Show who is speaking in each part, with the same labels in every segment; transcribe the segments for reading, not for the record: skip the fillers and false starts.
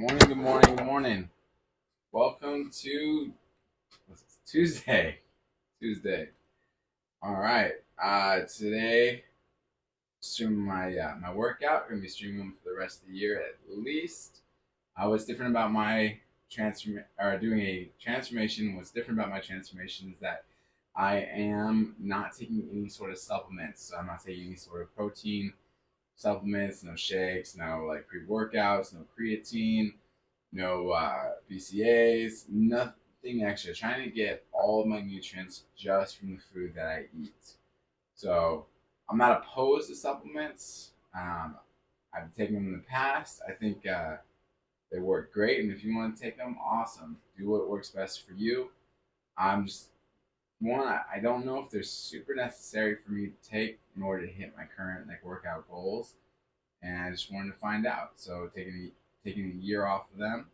Speaker 1: morning, good morning, good morning. Welcome to Tuesday. Tuesday. All right. Today, streaming my workout. Gonna be streaming them for the rest of the year at least. What's different about my doing a transformation? What's different about my transformation is that I am not taking any sort of supplements. So I'm not taking any sort of protein supplements, no shakes, no like pre-workouts, no creatine, no BCAs, nothing extra. Trying to get all of my nutrients just from the food that I eat. So I'm not opposed to supplements. I've taken them in the past. I think they work great, and if you want to take them, awesome. Do what works best for you. I'm just one. I don't know if they're super necessary for me to take in order to hit my current like workout goals, and I just wanted to find out. So taking a year off of them.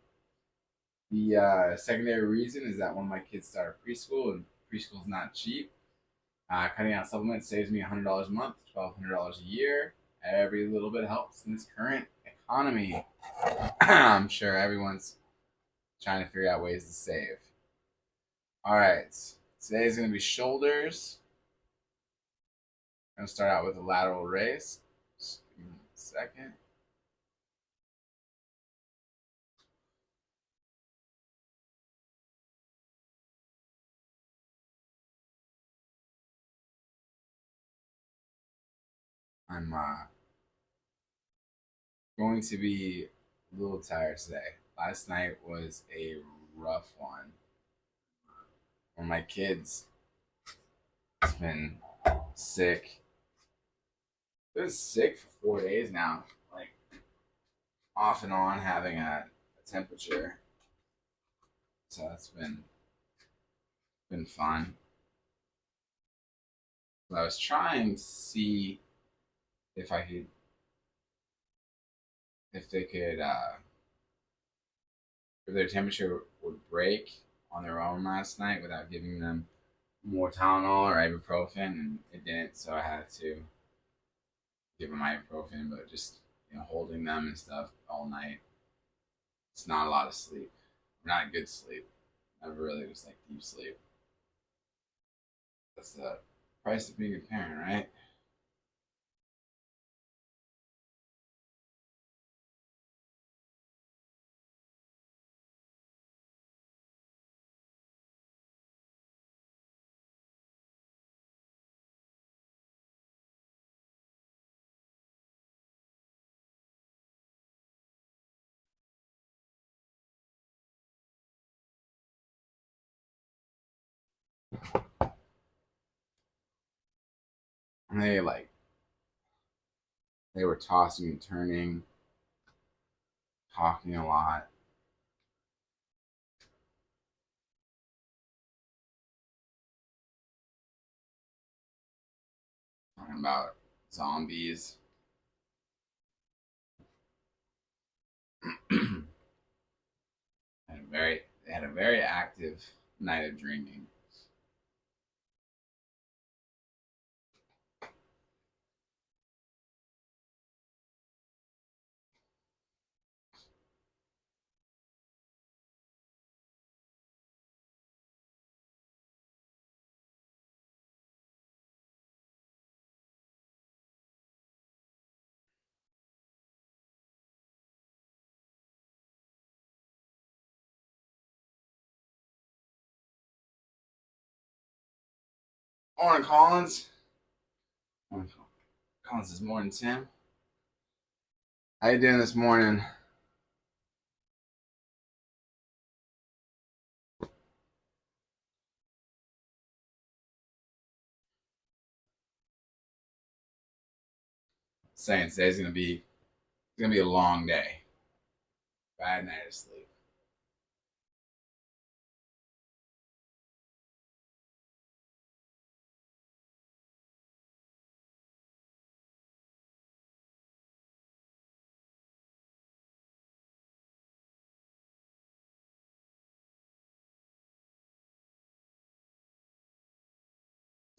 Speaker 1: The secondary reason is that one of my kids started preschool, and preschool is not cheap. Cutting out supplements saves me $100 a month, $1,200 a year. Every little bit helps in this current economy. I'm sure everyone's trying to figure out ways to save. All right, today's going to be shoulders. I'm going to start out with a lateral raise. Just give me a second. I'm going to be a little tired today. Last night was a rough one. One of my kids has been sick. Been sick for 4 days now, like off and on having a temperature. So that's been fun. But I was trying to see if I could if they could if their temperature would break on their own last night without giving them more Tylenol or ibuprofen, and it didn't. So I had to give them ibuprofen, but just holding them and stuff all night. It's not a lot of sleep. Not good sleep. Never really was like deep sleep. That's the price of being a parent, right? And they were tossing and turning, talking a lot. Talking about zombies. They had a very active night of drinking. Morning, Collins. Morning, Collins this morning, Tim. How you doing this morning? Saying today's gonna be a long day. Bad night of sleep.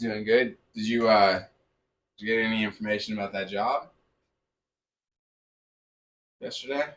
Speaker 1: Doing good. Did you get any information about that job yesterday?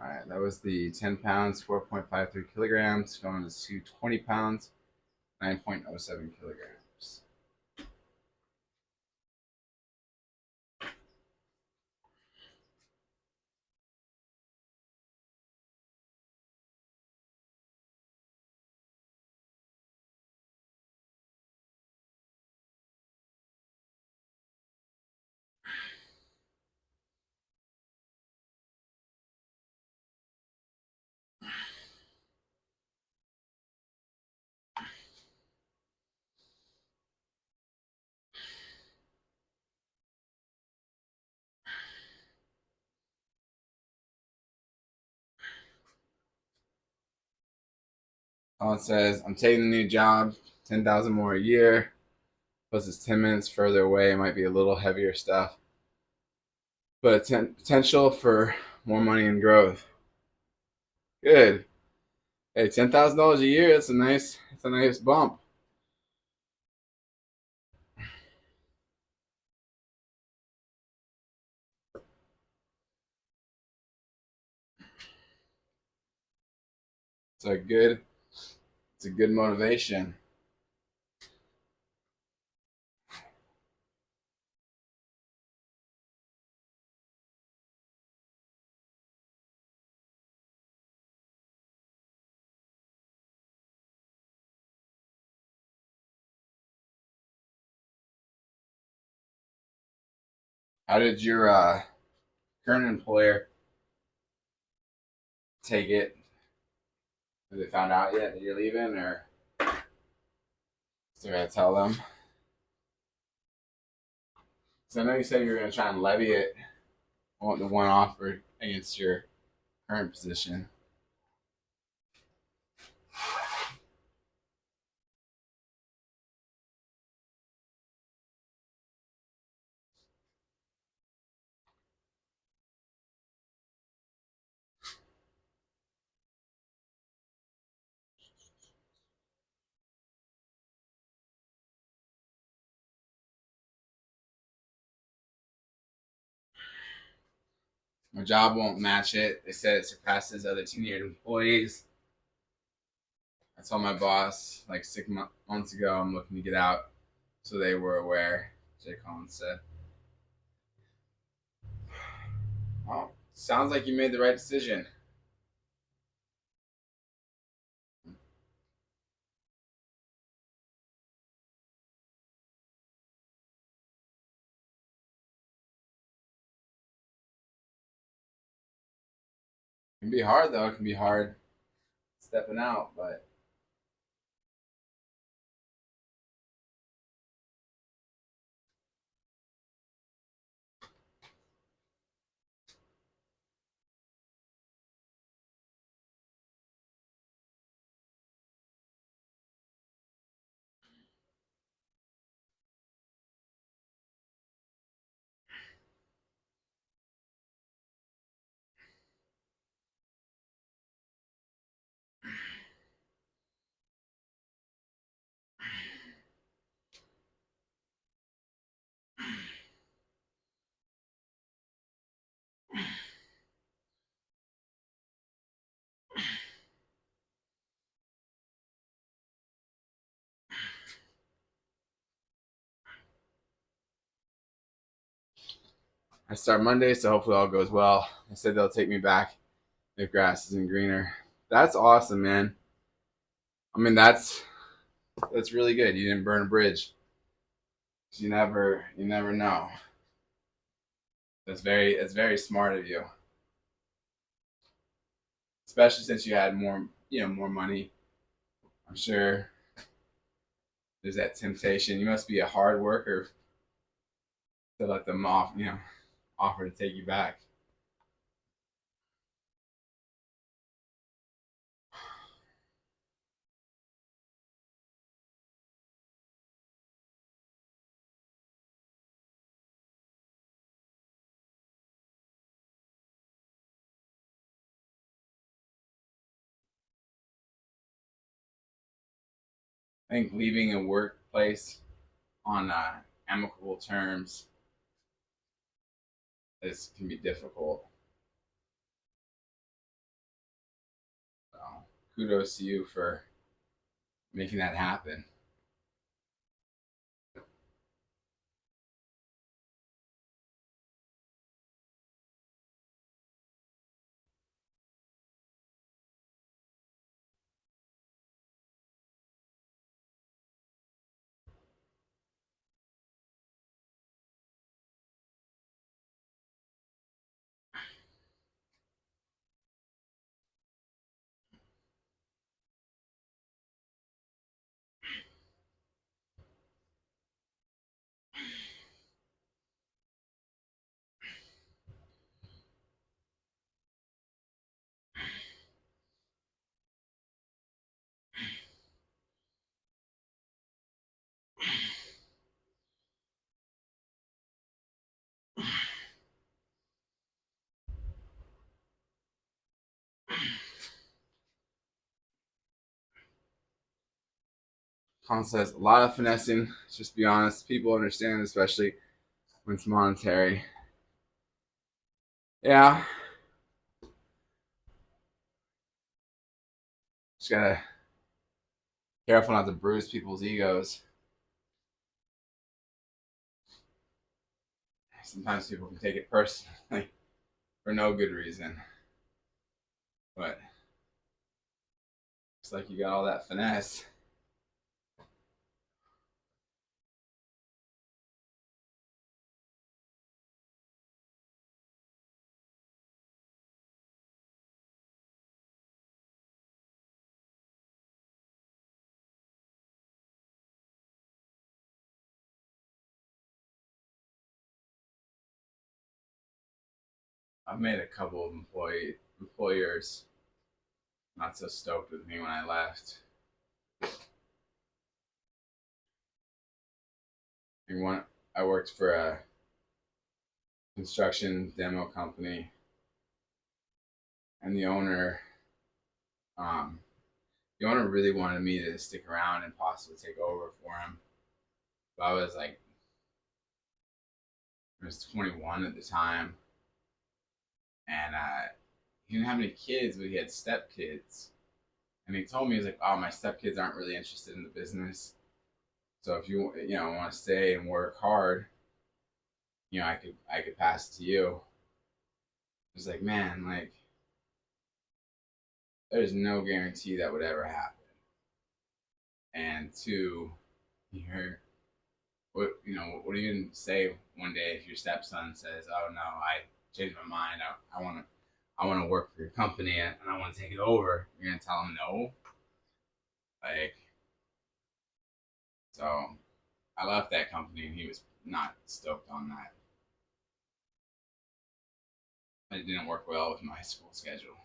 Speaker 1: right, that was the 10 pounds, 4.53 kilograms, going to 20 pounds, 9.07 kilograms. All it says, I'm taking the new job, 10,000 more a year. Plus, it's 10 minutes further away. It might be a little heavier stuff, but potential for more money and growth. Good. Hey, $10,000 a year. That's a nice bump. It's a good, it's a good motivation. How did your current employer take it? Have they found out yet that you're leaving, or still gotta tell them? So I know you said you were gonna try and levy it, want the one offer against your current position. My job won't match it. They said it surpasses other tenured employees. I told my boss like 6 months ago I'm looking to get out, so they were aware. Jay Collins said. Well, sounds like you made the right decision. It can be hard though. It can be hard stepping out, but I start Monday, so hopefully all goes well. They said they'll take me back if grass isn't greener. That's awesome, man. I mean, that's really good. You didn't burn a bridge. You never know. That's very smart of you, especially since you had more, more money. I'm sure there's that temptation. You must be a hard worker to let them offer to take you back. I think leaving a workplace on amicable terms is can be difficult. kudos to you for making that happen. Colin says a lot of finessing. Just be honest. People understand, especially when it's monetary. Yeah, just gotta careful not to bruise people's egos. Sometimes people can take it personally for no good reason, but it's like you got all that finesse. I've made a couple of employers not so stoked with me when I left. And one, I worked for a construction demo company, and um, the owner really wanted me to stick around and possibly take over for him. But I was like, I was 21 at the time, and he didn't have any kids, but he had stepkids. And he told me, he's like, "Oh, my stepkids aren't really interested in the business. So if you want to stay and work hard, I could pass it to you." I was like, man, like there's no guarantee that would ever happen. And two, you're what are you gonna say one day if your stepson says, "Oh no, I changed my mind. I want to work for your company and I want to take it over." You're gonna tell him no, like so. I left that company and he was not stoked on that. It didn't work well with my school schedule.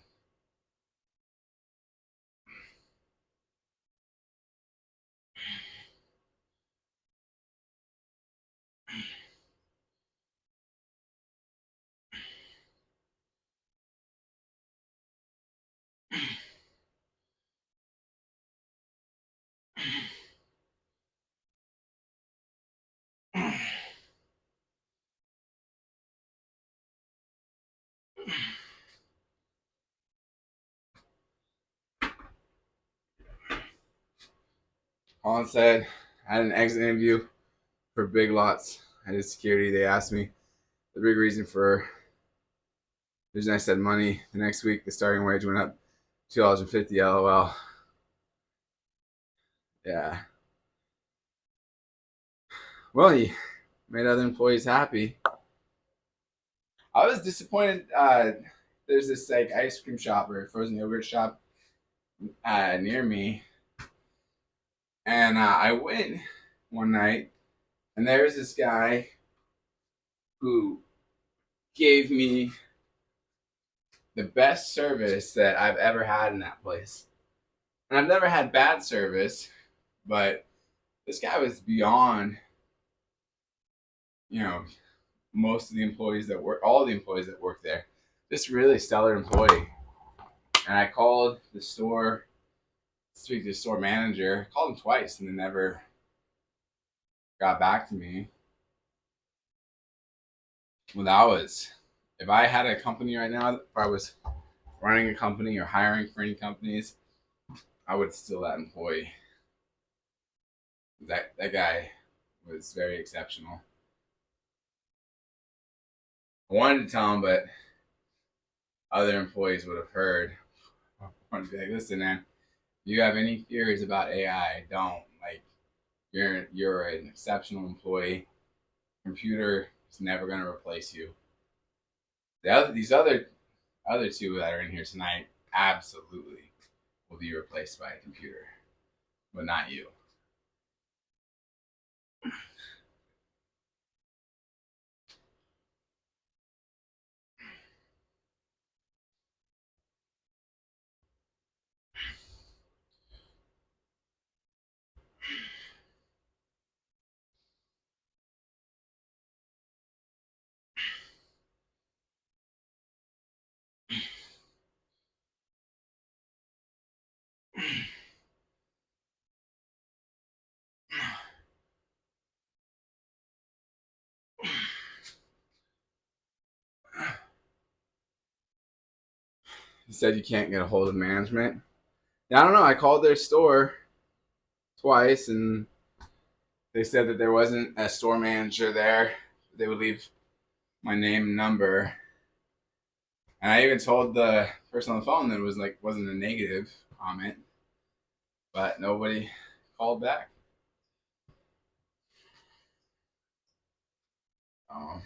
Speaker 1: Colin said, I had an exit interview for Big Lots. I did security. They asked me the big reason I said money. The next week, the starting wage went up $2.50. LOL. Yeah. Well, he made other employees happy. I was disappointed. There's this like ice cream shop or frozen yogurt shop near me, and I went one night, and there's this guy who gave me the best service that I've ever had in that place. And I've never had bad service, but this guy was beyond, you know, most of the employees that work, all the employees that work there. Just really stellar employee. And I called the store, speak to the store manager, called him twice, and they never got back to me. Well, that was, if I had a company right now, if I was running a company or hiring for any companies, I would steal that employee. That guy was very exceptional. I wanted to tell him, but other employees would have heard. I wanted to be like, listen, man, if you have any fears about AI, don't. Like, you're an exceptional employee. Computer is never going to replace you. These other two that are in here tonight absolutely will be replaced by a computer, but not you. He said you can't get a hold of management. Yeah, I don't know. I called their store twice, and they said that there wasn't a store manager there. They would leave my name and number, and I even told the person on the phone that it was like wasn't a negative comment, but nobody called back. Oh.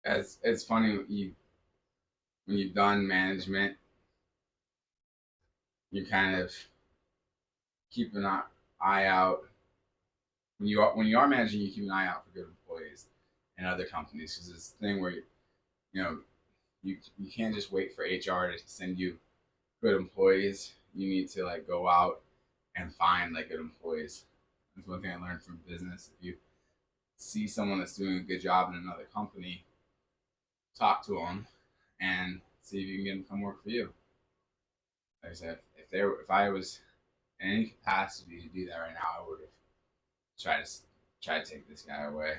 Speaker 1: It's funny when you've done management, you kind of keep an eye out. When you are managing, you keep an eye out for good employees in other companies because it's a thing where you know you can't just wait for HR to send you good employees. You need to like go out and find like good employees. That's one thing I learned from business. If you see someone that's doing a good job in another company, talk to them and see if you can get them to come work for you. Like I said, if I was in any capacity to do that right now, I would have tried to take this guy away.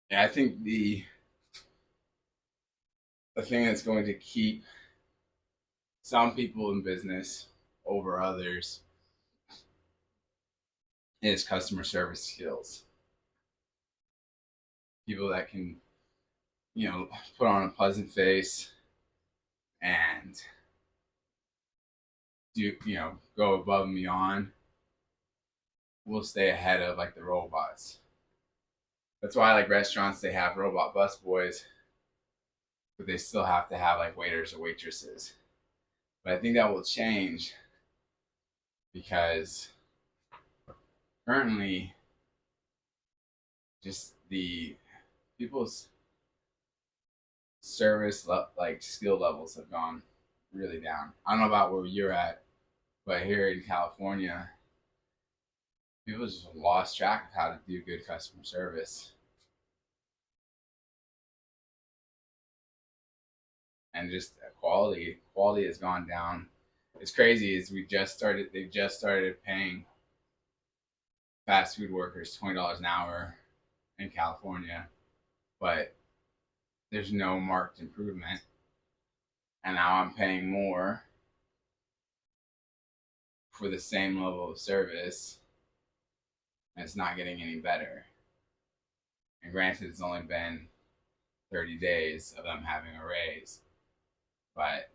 Speaker 1: Yeah, I think the thing that's going to keep some people in business over others is customer service skills. People that can, put on a pleasant face and go above and beyond will stay ahead of like the robots. That's why like restaurants they have robot busboys, but they still have to have like waiters or waitresses. But I think that will change because currently just the people's like skill levels have gone really down. I don't know about where you're at, but here in California, people just lost track of how to do good customer service. and just quality has gone down. It's crazy. Is they just started paying fast food workers $20 an hour in California, but there's no marked improvement. And now I'm paying more for the same level of service, and it's not getting any better. And granted, it's only been 30 days of them having a raise, but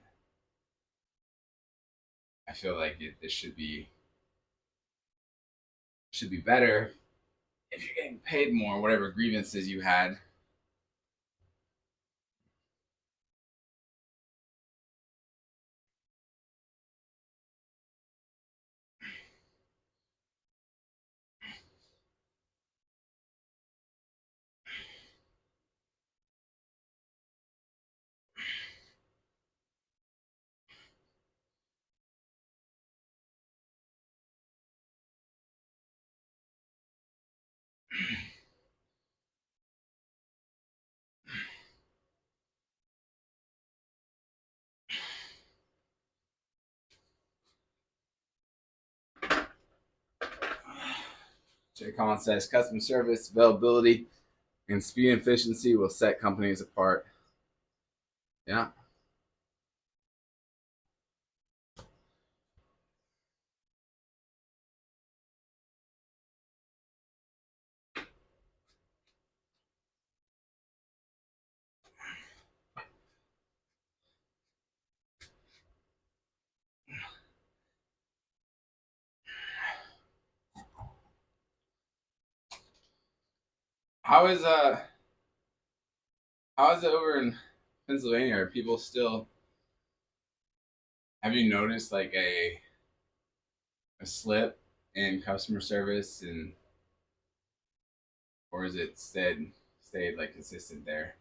Speaker 1: I feel like this should be better if you're getting paid more. Whatever grievances you had. Jay Collins says customer service, availability, and speed and efficiency will set companies apart. Yeah. How is uh how is it over in Pennsylvania? Are people still have you noticed like a slip in customer service, and or is it stayed like consistent there?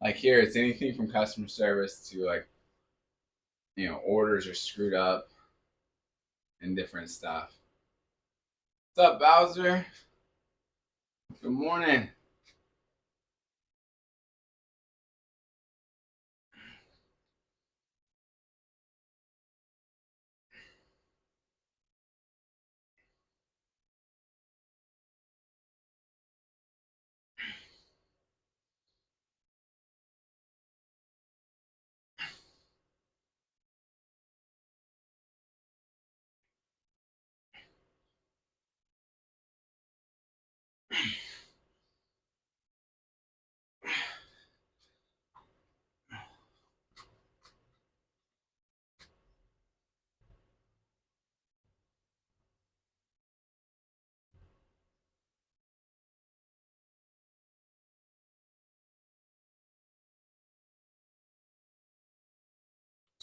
Speaker 1: Like here, it's anything from customer service to like orders are screwed up and different stuff. What's up, Bowser? Good morning.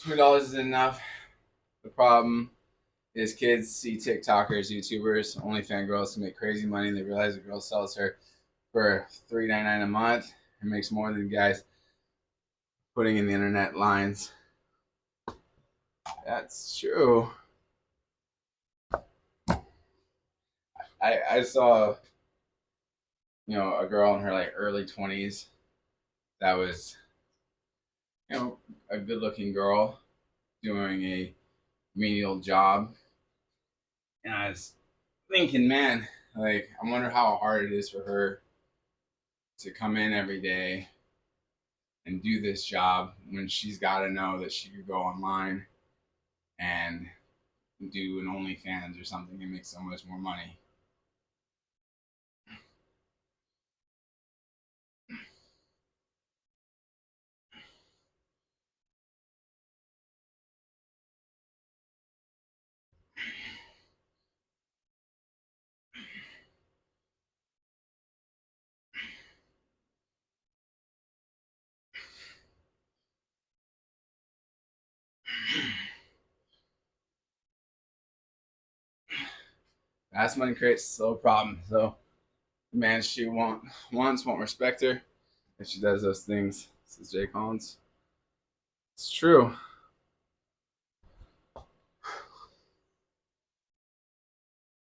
Speaker 1: $20 is enough. The problem is kids see TikTokers, YouTubers, OnlyFans girls who make crazy money, and they realize the girl sells her for $3.99 a month and makes more than guys putting in the internet lines. That's true. I saw a girl in her like early 20s that was a good looking girl doing a menial job, and I was thinking, man, like I wonder how hard it is for her to come in every day and do this job when she's got to know that she could go online and do an OnlyFans or something and make so much more money. Fast money creates slow problems. So the man she wants won't respect her if she does those things. Says Jay Collins. It's true.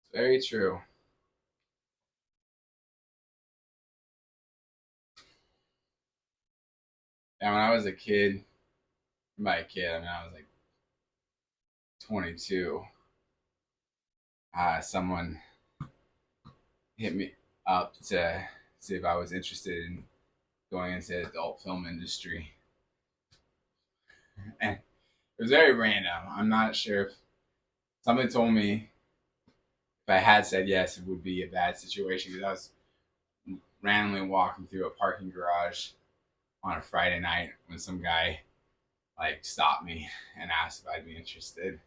Speaker 1: It's very true. And when I was a kid, by a kid, I mean I was like 22. Someone hit me up to see if I was interested in going into the adult film industry, and it was very random. I'm not sure if somebody told me if I had said yes, it would be a bad situation because I was randomly walking through a parking garage on a Friday night when some guy like stopped me and asked if I'd be interested.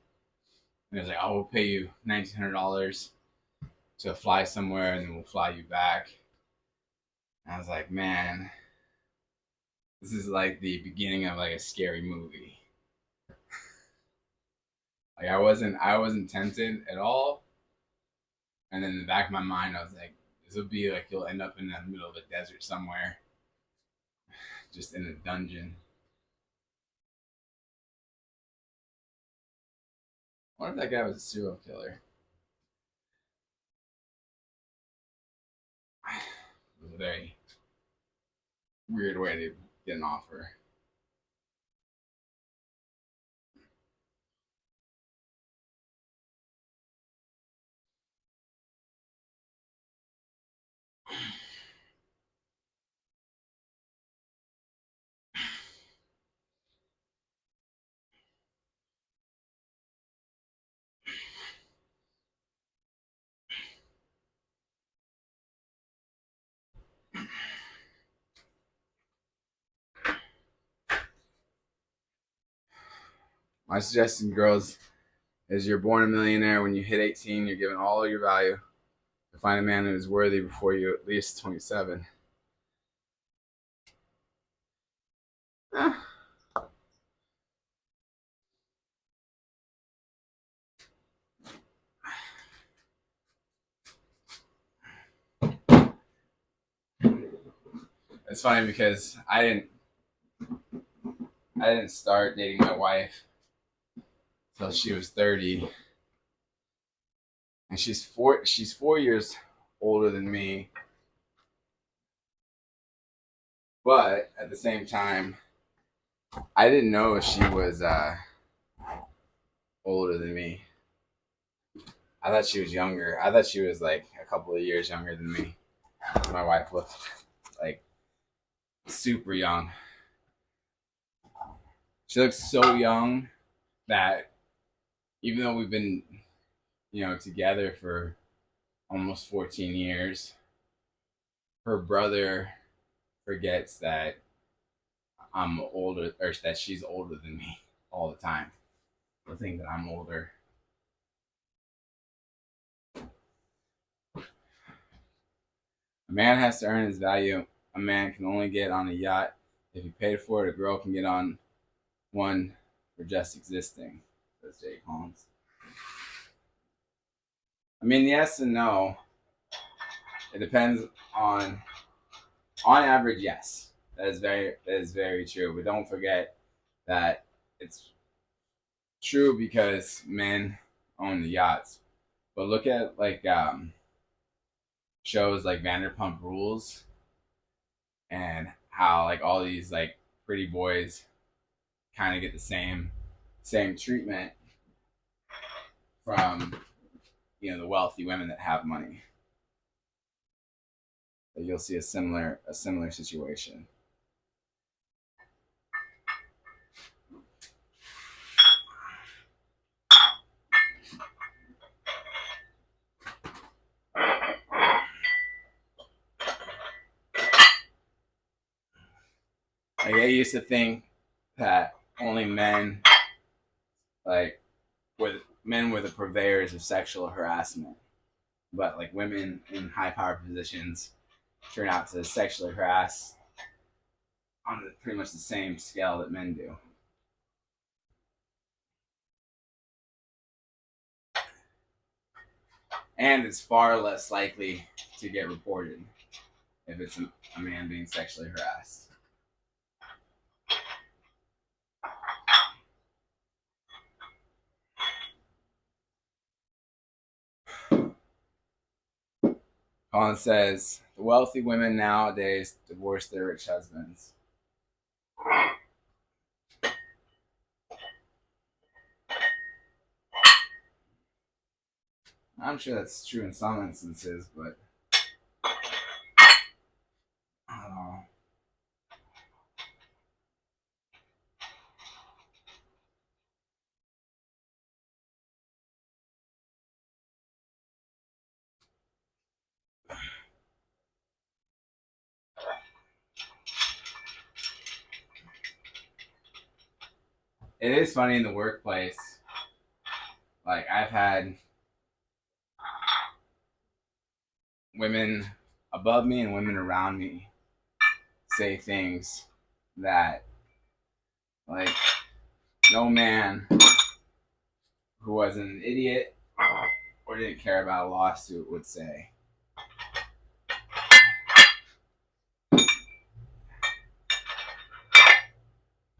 Speaker 1: And he was like, "Oh, we'll pay you $1,900 to fly somewhere, and then we'll fly you back." And I was like, "Man, this is like the beginning of like a scary movie." Like I wasn't tempted at all. And then in the back of my mind, I was like, "This will be like you'll end up in the middle of a desert somewhere, just in a dungeon." What if that guy was a serial killer? It was a very weird way to get an offer. My suggestion, girls, is you're born a millionaire. When you hit 18, you're given all of your value to find a man who is worthy before you at least 27. Eh, it's funny because I didn't start dating my wife until she was 30, and she's 4 years older than me. But at the same time, I didn't know she was older than me. I thought she was younger. I thought she was like a couple of years younger than me. My wife looked like super young. She looks so young that even though we've been, together for almost 14 years, her brother forgets that I'm older or that she's older than me all the time. I think that I'm older. A man has to earn his value. A man can only get on a yacht if he paid for it. A girl can get on one for just existing, says Jay Collins. I mean, yes and no. It depends on average, yes. That is very true. But don't forget that it's true because men own the yachts. But look at like shows like Vanderpump Rules and how like all these like pretty boys kind of get the same treatment from the wealthy women that have money. But you'll see a similar situation. Like I used to think that only like men were the purveyors of sexual harassment, but like women in high power positions turn out to sexually harass on pretty much the same scale that men do. And it's far less likely to get reported if it's a man being sexually harassed. Colin says the wealthy women nowadays divorce their rich husbands. I'm sure that's true in some instances, but I don't know. It is funny in the workplace. Like I've had women above me and women around me say things that like no man who was an idiot or didn't care about a lawsuit would say.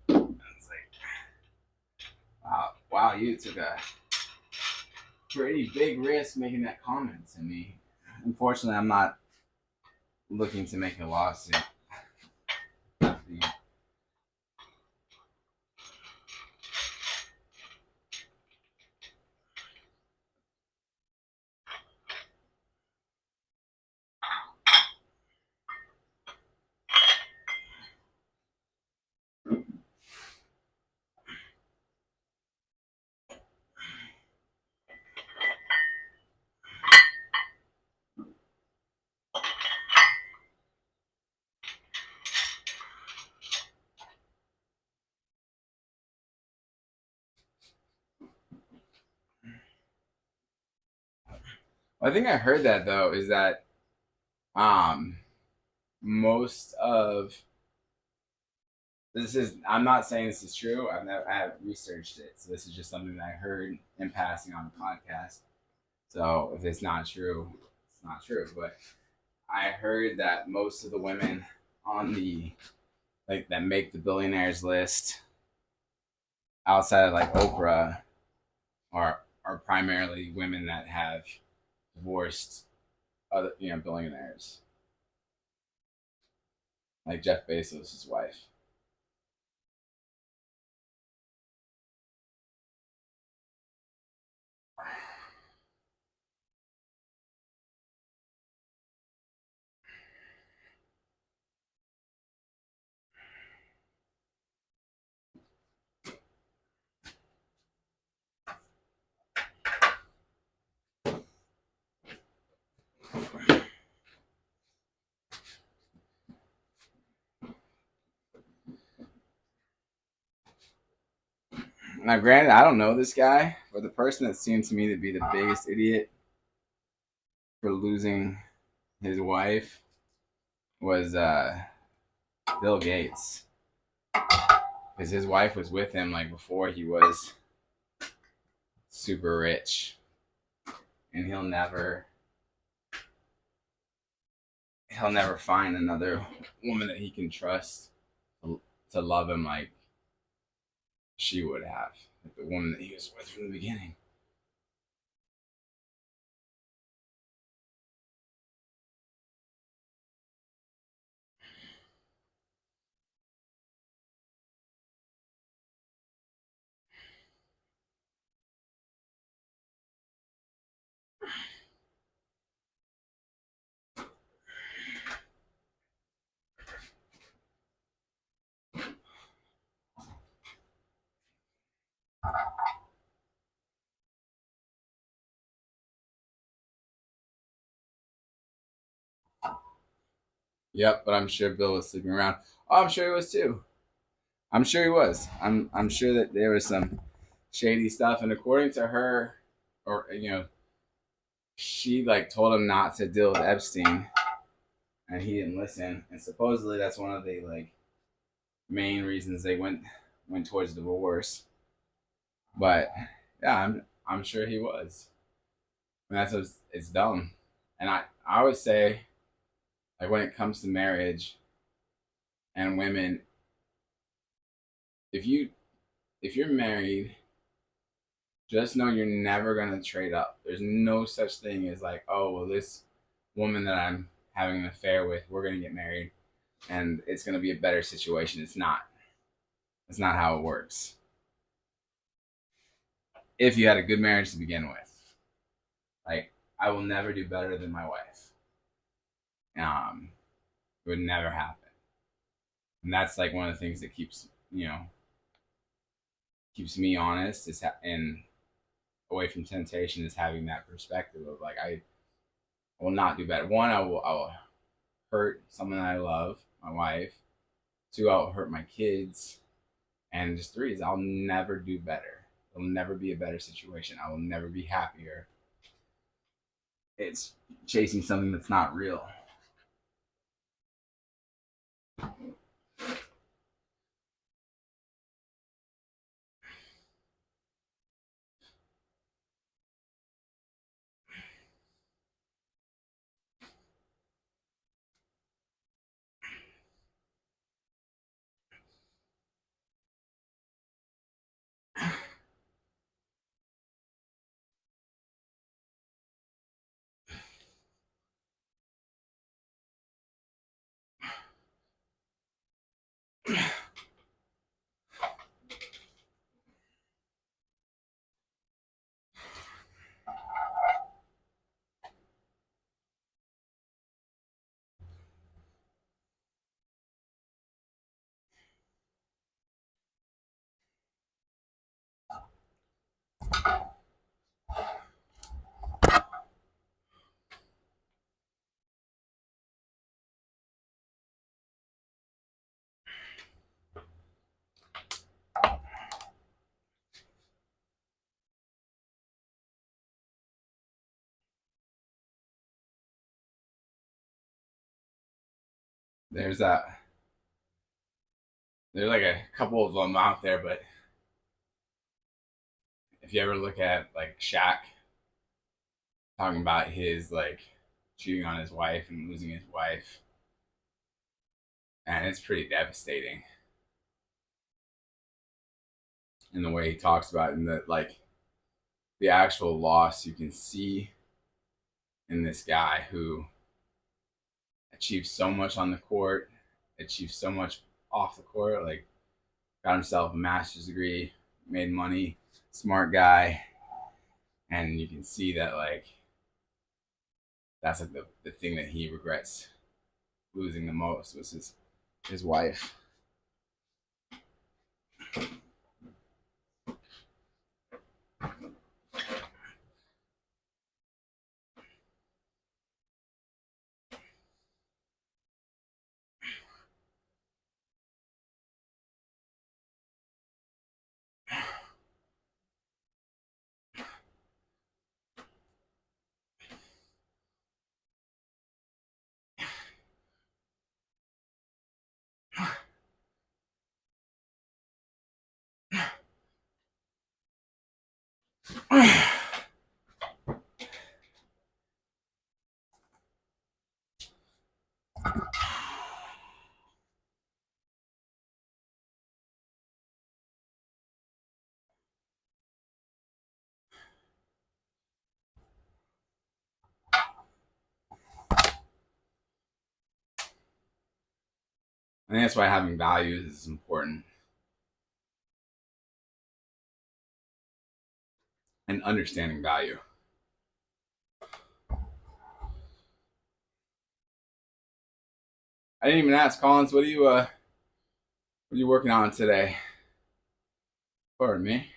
Speaker 1: It's like, wow, you took a pretty big risk making that comment to me. Unfortunately, I'm not looking to make a lawsuit. I think I heard that though is that um most of this is I'm not saying this is true. I have researched it, so this is just something that I heard in passing on a podcast. So if it's not true, it's not true. But I heard that most of the women on the like that make the billionaires list outside of like Oprah are primarily women that have divorced other billionaires like Jeff Bezos' wife. Now, granted, I don't know this guy, but the person that seemed to me to be the biggest idiot for losing his wife was Bill Gates, because his wife was with him like before he was super rich, and he'll never find another woman that he can trust to love him like she would have, like the woman that he was with from the beginning. Yep, but I'm sure Bill was sleeping around. Oh, I'm sure he was too. I'm sure he was. I'm sure that there was some shady stuff, and according to her, or she like told him not to deal with Epstein, and he didn't listen. And supposedly that's one of the like main reasons they went towards divorce. But yeah, I'm sure he was. And it's dumb. And I would say like when it comes to marriage and women, if you if you're married, just know you're never gonna trade up. There's no such thing as like, oh well, this woman that I'm having an affair with, we're gonna get married, and it's gonna be a better situation. It's not. That's not how it works. If you had a good marriage to begin with, like I will never do better than my wife. It would never happen, and that's like one of the things that keeps me honest and away from temptation is having that perspective of like I will not do better. One, I will hurt someone I love, my wife. Two, I'll hurt my kids, and just three is I'll never do better. It'll never be a better situation. I will never be happier. It's chasing something that's not real. There's that. There's like a couple of them out there, but if you ever look at like Shaq talking about his like cheating on his wife and losing his wife, and it's pretty devastating in the way he talks about it, and that like the actual loss you can see in this guy who achieved so much on the court, achieved so much off the court, like got himself a master's degree, made money, smart guy, and you can see that like that's like the thing that he regrets losing the most was his wife. I think that's why having values is important and understanding value. I didn't even ask Collins, what are you working on today? Pardon me.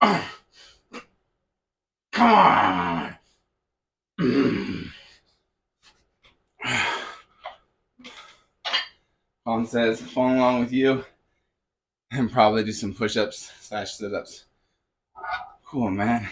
Speaker 1: Come on. Colin says, following along with you and probably do some push-ups / sit-ups. Cool, man.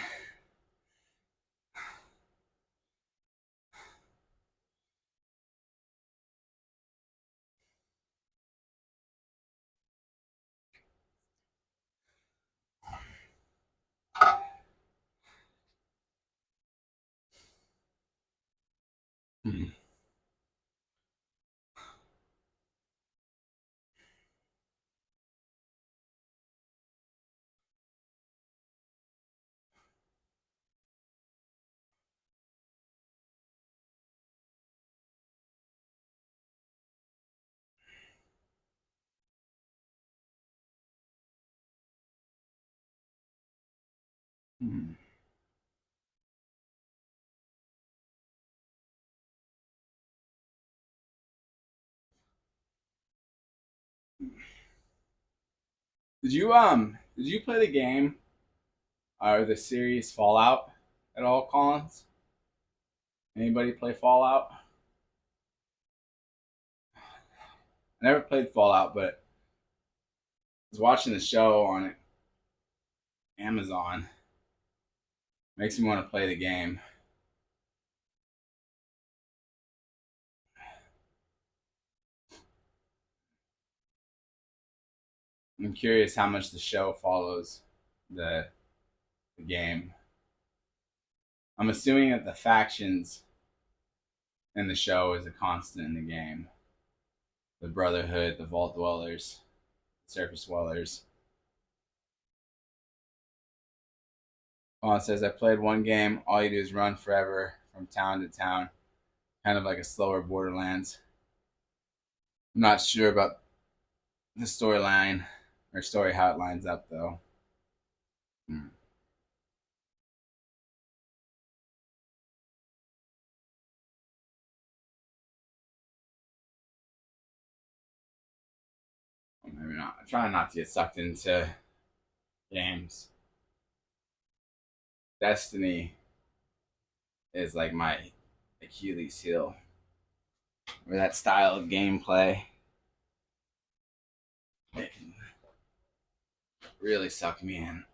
Speaker 1: Did you play the game or the series Fallout at all, Collins? Anybody play Fallout? I never played Fallout, but I was watching the show on Amazon. Makes me want to play the game. I'm curious how much the show follows the game. I'm assuming that the factions in the show is a constant in the game. The Brotherhood, the Vault Dwellers, the Surface Dwellers. Colin says, I played one game. All you do is run forever from town to town. Kind of like a slower Borderlands. I'm not sure about the storyline or story how it lines up, though. Well, maybe not. I'm trying not to get sucked into games. Destiny is like my Achilles heel. Or that style of gameplay. It can really suck me in.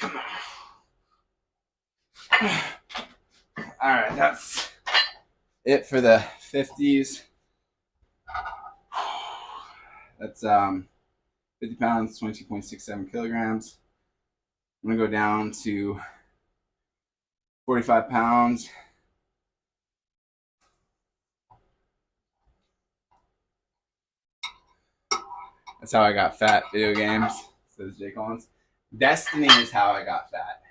Speaker 1: Come on. Alright, that's it for the 50s. That's 50 pounds, 22.67 kilograms. I'm gonna go down to 45 pounds. That's how I got fat. Video games, says Jay Collins. Destiny is how I got fat.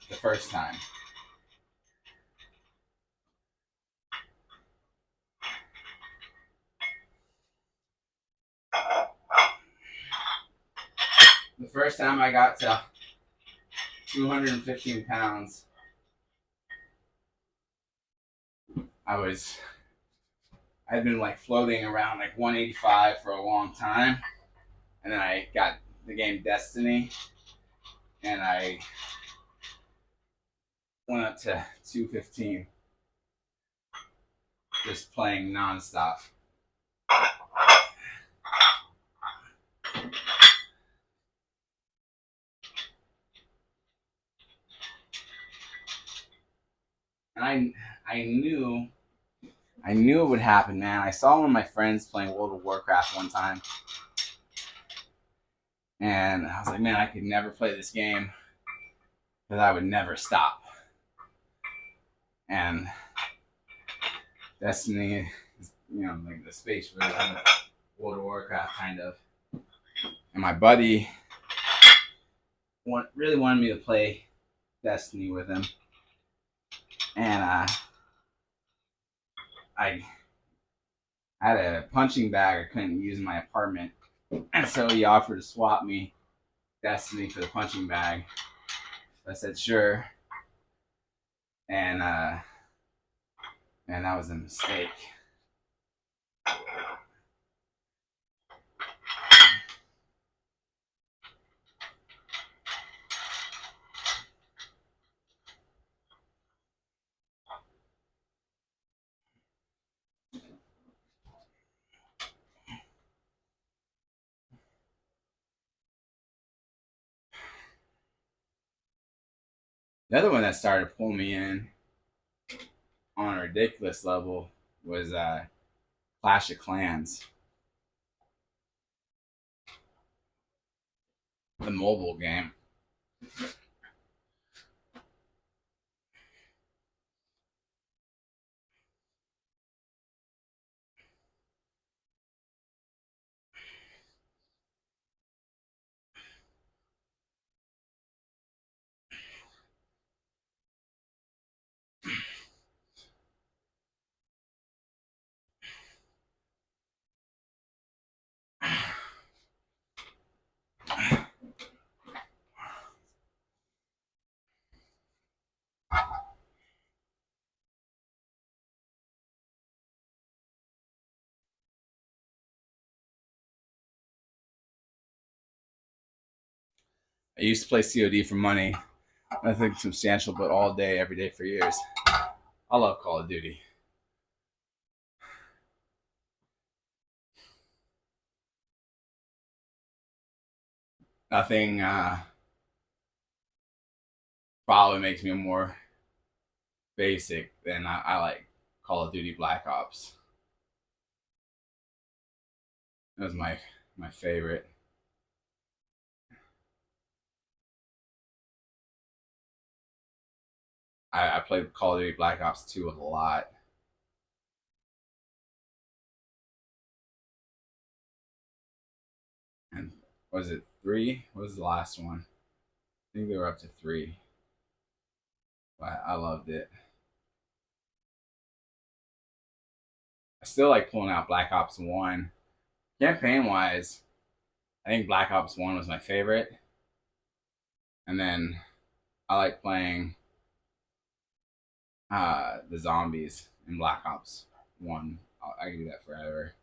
Speaker 1: The first time. The first time I got to 215 pounds, I'd been like floating around like 185 for a long time. And then I got the game Destiny and I went up to 215. Just playing nonstop. And I knew it would happen, man. I saw one of my friends playing World of Warcraft one time. And I was like, man, I could never play this game because I would never stop. And Destiny is, like the space version of World of Warcraft, kind of. And my buddy really wanted me to play Destiny with him. And
Speaker 2: I had a punching bag I couldn't use in my apartment, and so he offered to swap me Destiny for the punching bag. I said sure, and that was a mistake. The other one that started pulling me in on a ridiculous level was Clash of Clans, the mobile game. I used to play COD for money. Nothing substantial, but all day, every day for years. I love Call of Duty. Nothing probably makes me more basic than I like Call of Duty Black Ops. That was my favorite. I played Call of Duty Black Ops 2 a lot. And was it 3? What was the last one? I think they were up to 3. But I loved it. I still like pulling out Black Ops 1. Campaign wise, I think Black Ops 1 was my favorite. And then I like playing the zombies in Black Ops 1. I can do that forever.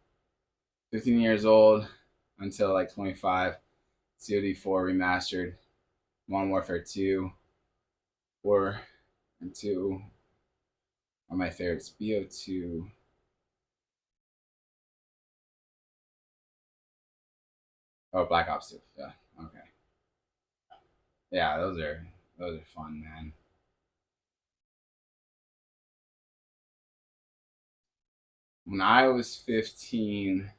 Speaker 2: 15 years old until like 25. COD 4 remastered. Modern Warfare 2. 4 and 2 are my favorites. BO2. Oh, Black Ops 2. Yeah. Okay. Yeah, those are fun, man. When I was 15,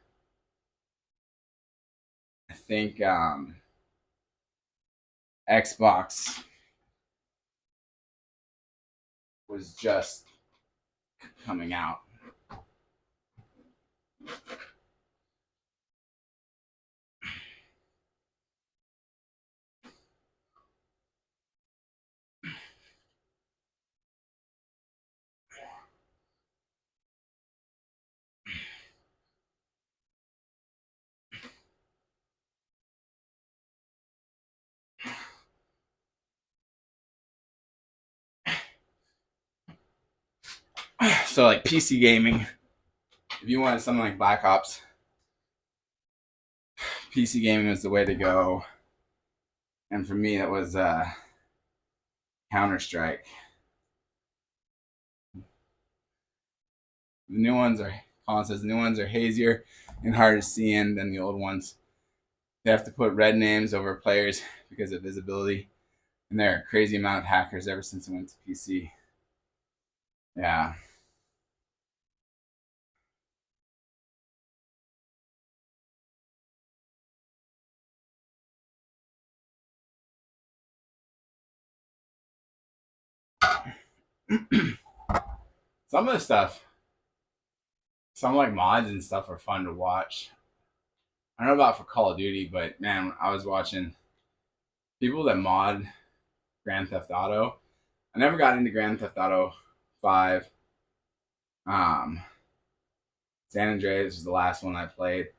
Speaker 2: I think Xbox was just coming out. So like PC gaming, if you wanted something like Black Ops, PC gaming was the way to go. And for me, it was Counter Strike. The new ones are, Colin says, the new ones are hazier and harder to see in than the old ones. They have to put red names over players because of visibility. And there are a crazy amount of hackers ever since it went to PC. Yeah. Some of the stuff, some like mods and stuff are fun to watch. I don't know about for Call of Duty, but man, I was watching people that mod Grand Theft Auto. I never got into Grand Theft Auto 5. San Andreas was the last one I played.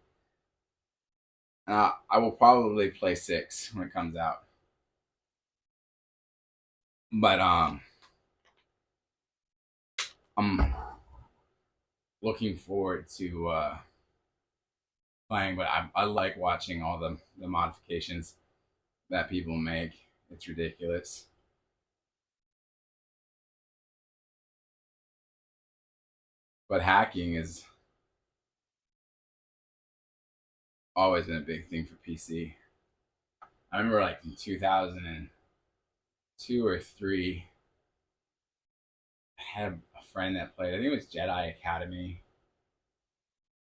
Speaker 2: I will probably play 6 when it comes out. But I'm looking forward to playing. But I like watching all the modifications that people make. It's ridiculous. But hacking has always been a big thing for PC. I remember like in 2002 or 3, I had a friend that played. I think it was Jedi Academy.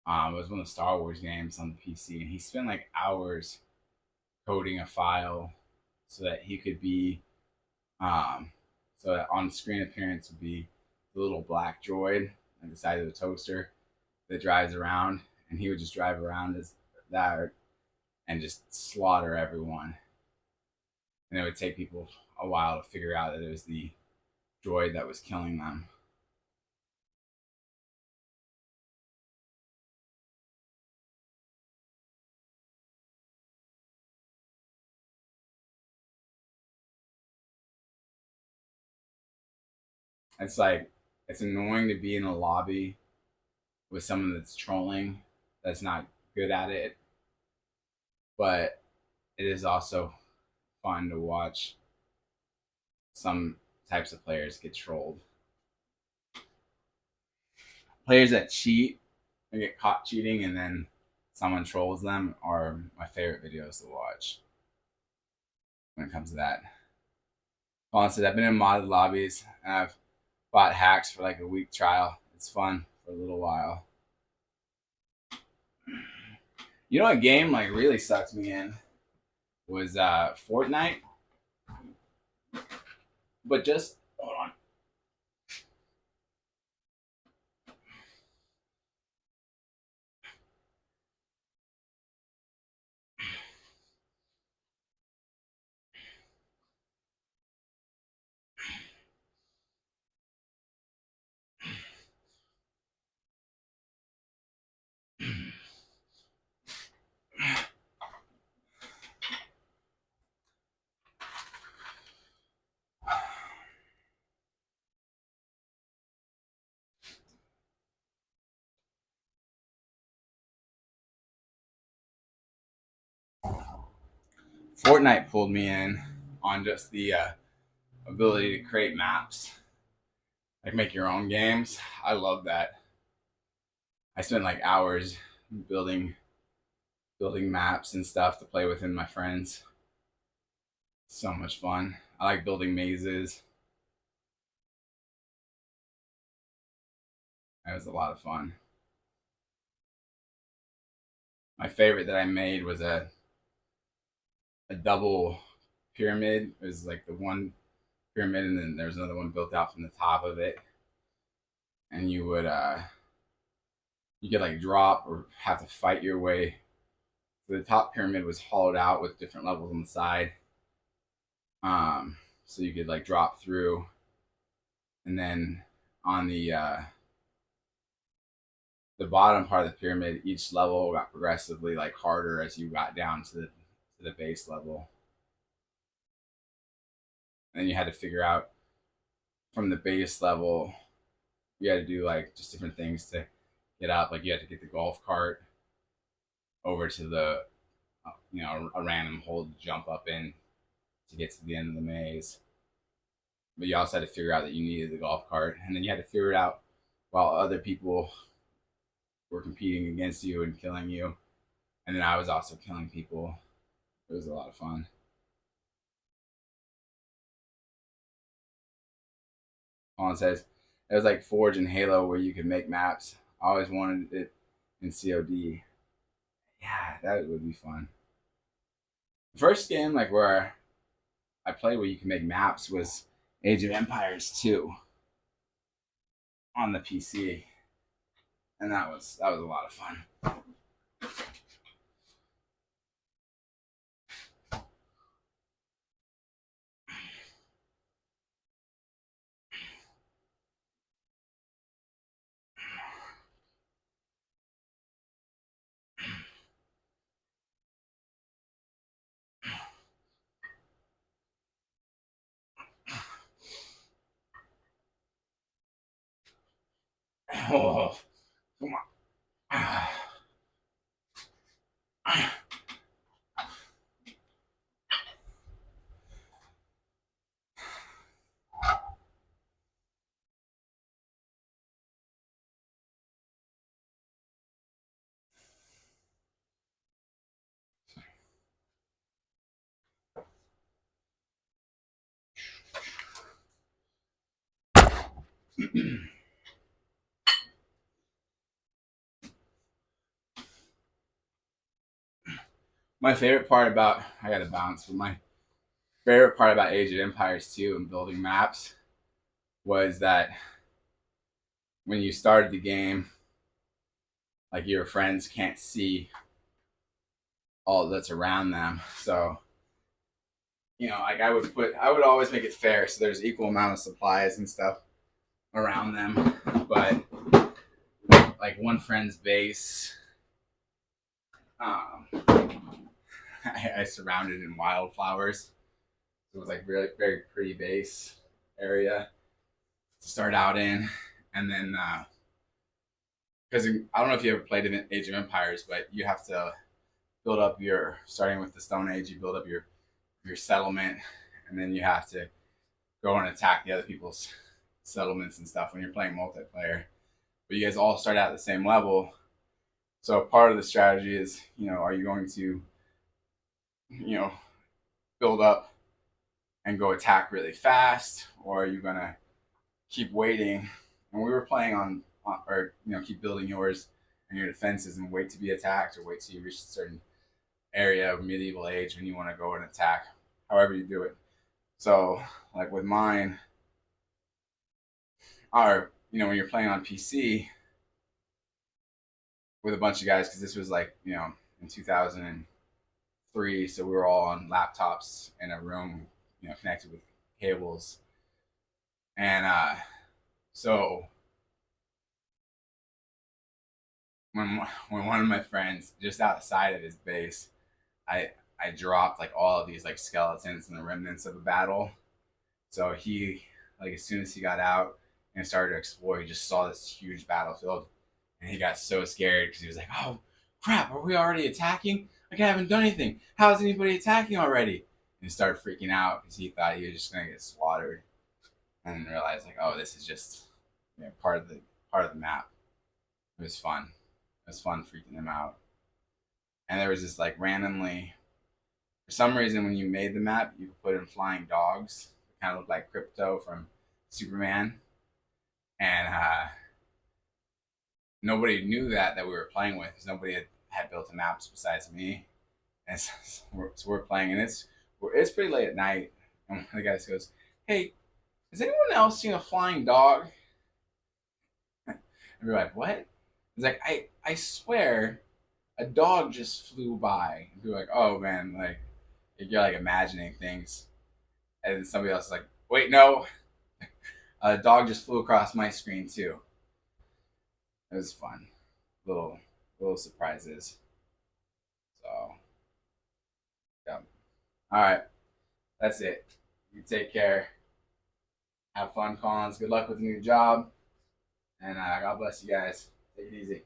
Speaker 2: It was one of the Star Wars games on the PC, and he spent like hours coding a file so that he could be, so that on screen appearance would be the little black droid on the side of the toaster that drives around, and he would just drive around as that and just slaughter everyone. And it would take people a while to figure out that it was the droid that was killing them. It's like it's annoying to be in a lobby with someone that's trolling, that's not good at it, but it is also fun to watch some types of players get trolled. Players that cheat and get caught cheating and then someone trolls them are my favorite videos to watch when it comes to that. Honestly, I've been in modded lobbies and I've bought hacks for like a week trial. It's fun for a little while. You know, a game like really sucked me in was Fortnite, but just hold on. Fortnite pulled me in on just the ability to create maps, like make your own games. I love that. I spent like hours building maps and stuff to play with my friends. So much fun. I like building mazes. That was a lot of fun. My favorite that I made was a double pyramid. It was like the one pyramid, and then there was another one built out from the top of it. And you could like drop or have to fight your way. So the top pyramid was hollowed out with different levels on the side. So you could like drop through, and then on the bottom part of the pyramid, each level got progressively like harder as you got down to the base level. And then you had to figure out from the base level, you had to do like just different things to get up. Like you had to get the golf cart over to the a random hole to jump up in to get to the end of the maze. But you also had to figure out that you needed the golf cart, and then you had to figure it out while other people were competing against you and killing you. And then I was also killing people. It was a lot of fun. Colin says it was like Forge and Halo where you could make maps. I always wanted it in COD. Yeah, that would be fun. The first game like where I played where you can make maps was Age of Empires 2 on the PC, and that was a lot of fun. Oh, come on. My favorite part about I gotta bounce, but my favorite part about Age of Empires 2 and building maps was that when you started the game, like your friends can't see all that's around them. So, like I would always make it fair so there's equal amount of supplies and stuff around them. But like one friend's base, um, I surrounded in wildflowers. So it was like really very pretty base area to start out in, and then because I don't know if you ever played in Age of Empires, but you have to build up your starting with the Stone Age. You build up your settlement, and then you have to go and attack the other people's settlements and stuff when you're playing multiplayer. But you guys all start out at the same level. So part of the strategy is, are you going to, you know, build up and go attack really fast, or are you gonna keep waiting? And we were playing or keep building yours and your defenses and wait to be attacked, or wait till you reach a certain area of medieval age when you want to go and attack. However you do it. So like with mine, when you're playing on PC with a bunch of guys, because this was like in 2003, so we were all on laptops in a room, connected with cables, and so when one of my friends just outside of his base, I dropped like all of these like skeletons and the remnants of a battle. So he, like, as soon as he got out and started to explore, he just saw this huge battlefield, and he got so scared because he was like, "Oh crap, are we already attacking? Like, I haven't done anything. How is anybody attacking already?" And he started freaking out because he thought he was just gonna get slaughtered, and then realized like, "Oh, this is just part of the map." It was fun. It was fun freaking him out. And there was this like randomly, for some reason, when you made the map, you could put in flying dogs. It kind of looked like Crypto from Superman, and nobody knew that we were playing with, because nobody had built a maps besides me. And so we're playing, and it's pretty late at night. And one of the guys goes, "Hey, has anyone else seen a flying dog?" And we're like, "What?" He's like, I swear, a dog just flew by. And we're like, "Oh man, like you're like imagining things." And then somebody else is like, "Wait, no, a dog just flew across my screen too." It was fun, little little surprises. So yeah. All right, that's it. You take care. Have fun, Collins. Good luck with the new job, and God bless you guys. Take it easy.